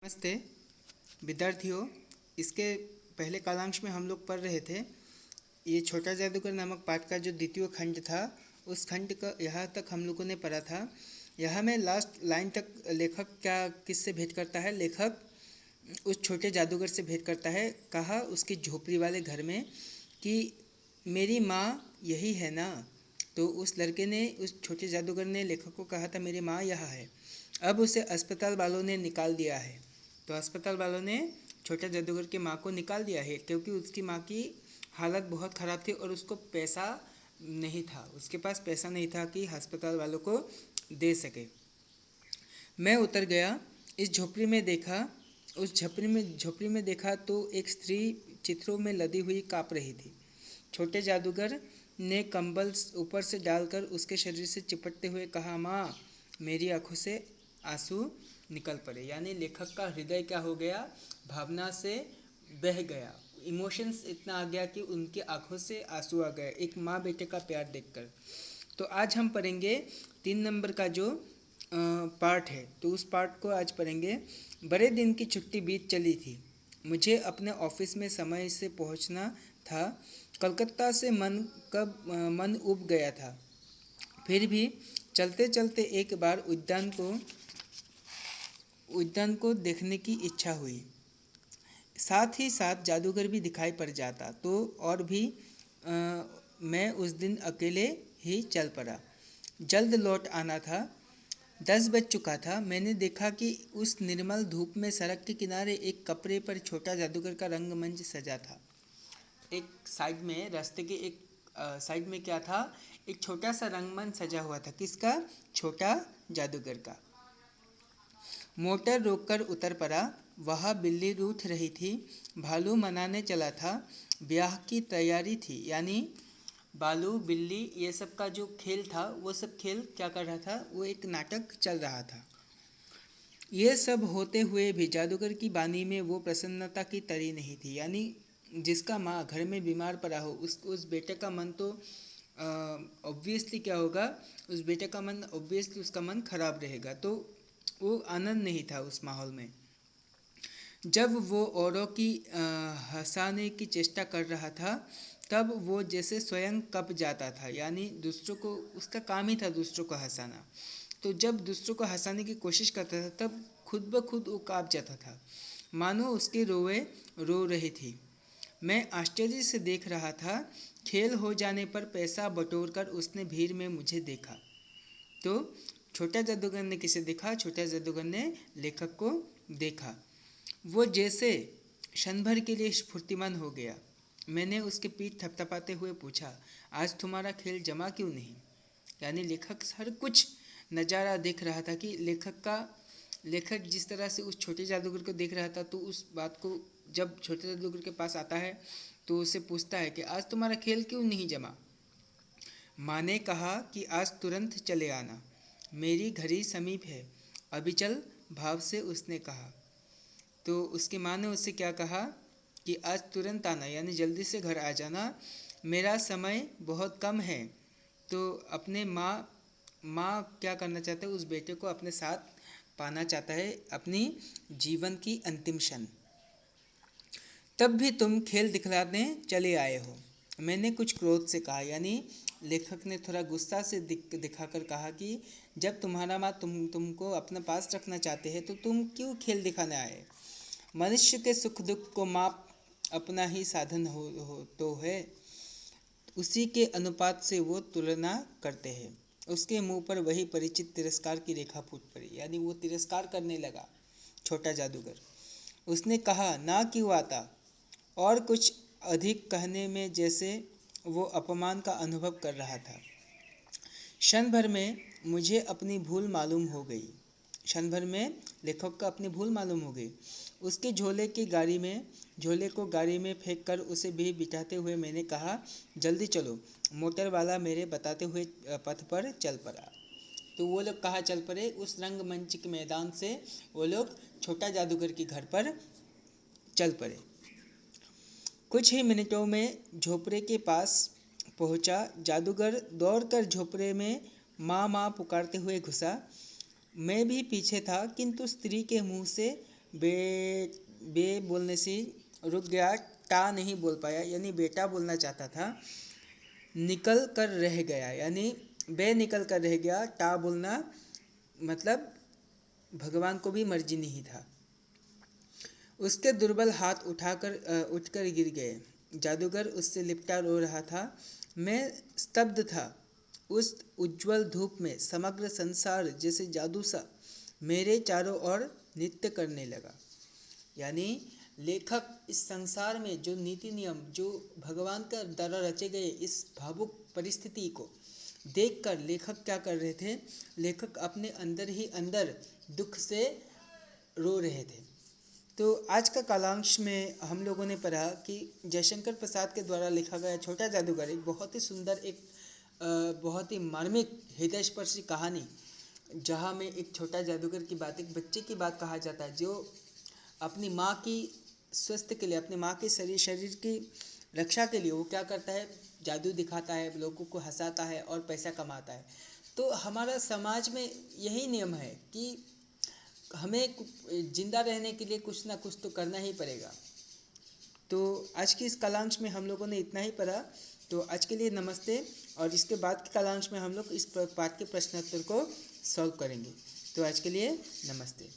नमस्ते विद्यार्थियों। इसके पहले कालांश में हम लोग पढ़ रहे थे ये छोटा जादूगर नामक पाठ का जो द्वितीय खंड था, उस खंड का यहाँ तक हम लोगों ने पढ़ा था। यहाँ में लास्ट लाइन तक लेखक क्या किससे भेंट करता है? लेखक उस छोटे जादूगर से भेंट करता है। कहा उसकी झोपड़ी वाले घर में कि मेरी माँ यही है ना। तो उस लड़के ने, उस छोटे जादूगर ने लेखक को कहा था मेरी माँ यहाँ है। अब उसे अस्पताल वालों ने निकाल दिया है। तो अस्पताल वालों ने छोटे जादूगर की माँ को निकाल दिया है क्योंकि उसकी माँ की हालत बहुत ख़राब थी और उसको पैसा नहीं था, उसके पास पैसा नहीं था कि अस्पताल वालों को दे सके। मैं उतर गया, इस झोपड़ी में देखा, उस झोपड़ी में देखा तो एक स्त्री चित्रों में लदी हुई काँप रही थी। छोटे जादूगर ने कंबल ऊपर से डालकर उसके शरीर से चिपटते हुए कहा, माँ मेरी आंखों से आंसू निकल पड़े। यानी लेखक का हृदय क्या हो गया? भावना से बह गया, इमोशंस इतना आ गया कि उनकी आंखों से आंसू आ गए एक माँ बेटे का प्यार देखकर। तो आज हम पढ़ेंगे 3 नंबर का जो पार्ट है, तो उस पार्ट को आज पढ़ेंगे। बड़े दिन की छुट्टी बीत चली थी, मुझे अपने ऑफिस में समय से पहुंचना था। कलकत्ता से मन उब गया था, फिर भी चलते चलते एक बार उद्यान को देखने की इच्छा हुई। साथ ही साथ जादूगर भी दिखाई पड़ जाता तो और भी मैं उस दिन अकेले ही चल पड़ा। जल्द लौट आना था। 10 बज चुका था। मैंने देखा कि उस निर्मल धूप में सड़क के किनारे एक कपड़े पर छोटा जादूगर का रंगमंच सजा था। एक साइड में, रास्ते के एक साइड में क्या था? एक छोटा सा रंगमंच सजा हुआ था। किसका? छोटा जादूगर का। मोटर रोककर उतर पड़ा। वहाँ बिल्ली रूठ रही थी। भालू मनाने चला था। ब्याह की तैयारी थी। यानी भालू बिल्ली ये सब का जो खेल था, वो सब खेल क्या कर रहा था? वो एक नाटक चल रहा था। ये सब होते हुए भी जादूगर की वाणी में वो प्रसन्नता की तरी नहीं थी। यानी जिसका माँ घर में बीमार पड़ा हो, उस बेटे का मन तो ऑब्वियसली क्या होगा? उस बेटे का मन ऑब्वियसली उसका मन खराब रहेगा। तो वो आनंद नहीं था उस माहौल में। जब वो औरों की हंसाने की चेष्टा कर रहा था, तब वो जैसे स्वयं कँप जाता था। यानी दूसरों को, उसका काम ही था दूसरों को हंसाना। तो जब दूसरों को हंसाने की कोशिश करता था, तब खुद ब खुद वो काँप जाता था, मानो उसके रोए रो रही थी। मैं आश्चर्य से देख रहा था। खेल हो जाने पर पैसा बटोरकर उसने भीड़ में मुझे देखा। तो छोटा जादूगर ने किसे देखा? छोटा जादूगर ने लेखक को देखा। वो जैसे क्षण भर के लिए स्फूर्तिमान हो गया। मैंने उसकी पीठ थपथपाते हुए पूछा, आज तुम्हारा खेल जमा क्यों नहीं? यानी लेखक हर कुछ नज़ारा देख रहा था कि लेखक जिस तरह से उस छोटे जादूगर को देख रहा था, तो उस बात को जब छोटे जादूगर के पास आता है तो उससे पूछता है कि आज तुम्हारा खेल क्यों नहीं जमा? माँ ने कहा कि आज तुरंत चले आना, मेरी घड़ी समीप है, अभी चल, भाव से उसने कहा। तो उसकी माँ ने उससे क्या कहा कि आज तुरंत आना, यानी जल्दी से घर आ जाना, मेरा समय बहुत कम है। तो अपने माँ क्या करना चाहते हैं? उस बेटे को अपने साथ पाना चाहता है अपनी जीवन की अंतिम क्षण। तब भी तुम खेल दिखलाने चले आए हो, मैंने कुछ क्रोध से कहा। यानी लेखक ने थोड़ा गुस्सा से दिखाकर कहा कि जब तुम्हारा माँ तुमको अपने पास रखना चाहते हैं तो तुम क्यों खेल दिखाने आए? मनुष्य के सुख दुख को माप अपना ही साधन हो तो है, उसी के अनुपात से वो तुलना करते हैं। उसके मुंह पर वही परिचित तिरस्कार की रेखा फूट पड़ी। यानी वो तिरस्कार करने लगा छोटा जादूगर। उसने कहा, ना क्यों आता? और कुछ अधिक कहने में जैसे वो अपमान का अनुभव कर रहा था। क्षण भर में मुझे अपनी भूल मालूम हो गई। क्षण भर में लेखक को अपनी भूल मालूम हो गई। उसके झोले को गाड़ी में फेंक कर उसे भी बिठाते हुए मैंने कहा, जल्दी चलो। मोटर वाला मेरे बताते हुए पथ पर चल पड़ा। तो वो लोग कहाँ चल पड़े? उस रंगमंच के मैदान से वो लोग छोटा जादूगर के घर पर चल पड़े। कुछ ही मिनटों में झोपड़े के पास पहुंचा। जादूगर दौड़कर झोपड़े में माँ माँ पुकारते हुए घुसा। मैं भी पीछे था, किंतु स्त्री के मुंह से बे बे बोलने से रुक गया, टा नहीं बोल पाया, यानी बेटा बोलना चाहता था। निकल कर रह गया, यानी बे निकल कर रह गया, टा बोलना मतलब भगवान को भी मर्जी नहीं था। उसके दुर्बल हाथ उठकर गिर गए। जादूगर उससे लिपटा रो रहा था। मैं स्तब्ध था। उस उज्जवल धूप में समग्र संसार जैसे जादू सा मेरे चारों ओर नृत्य करने लगा। यानी लेखक इस संसार में जो नीति नियम, जो भगवान का द्वारा रचे गए इस भावुक परिस्थिति को देखकर लेखक क्या कर रहे थे, लेखक अपने अंदर ही अंदर दुख से रो रहे थे। तो आज का कालांश में हम लोगों ने पढ़ा कि जयशंकर प्रसाद के द्वारा लिखा गया छोटा जादूगर एक बहुत ही सुंदर, एक बहुत ही मार्मिक हृदयस्पर्शी कहानी, जहाँ में एक छोटा जादूगर की बात, एक बच्चे की बात कहा जाता है जो अपनी माँ की स्वास्थ्य के लिए, अपनी माँ के शरीर की रक्षा के लिए वो क्या करता है, जादू दिखाता है, लोगों को हंसाता है और पैसा कमाता है। तो हमारा समाज में यही नियम है कि हमें जिंदा रहने के लिए कुछ ना कुछ तो करना ही पड़ेगा। तो आज की इस कालांश में हम लोगों ने इतना ही पढ़ा। तो आज के लिए नमस्ते, और इसके बाद के कालांश में हम लोग इस पाठ के प्रश्नोत्तर को सॉल्व करेंगे। तो आज के लिए नमस्ते।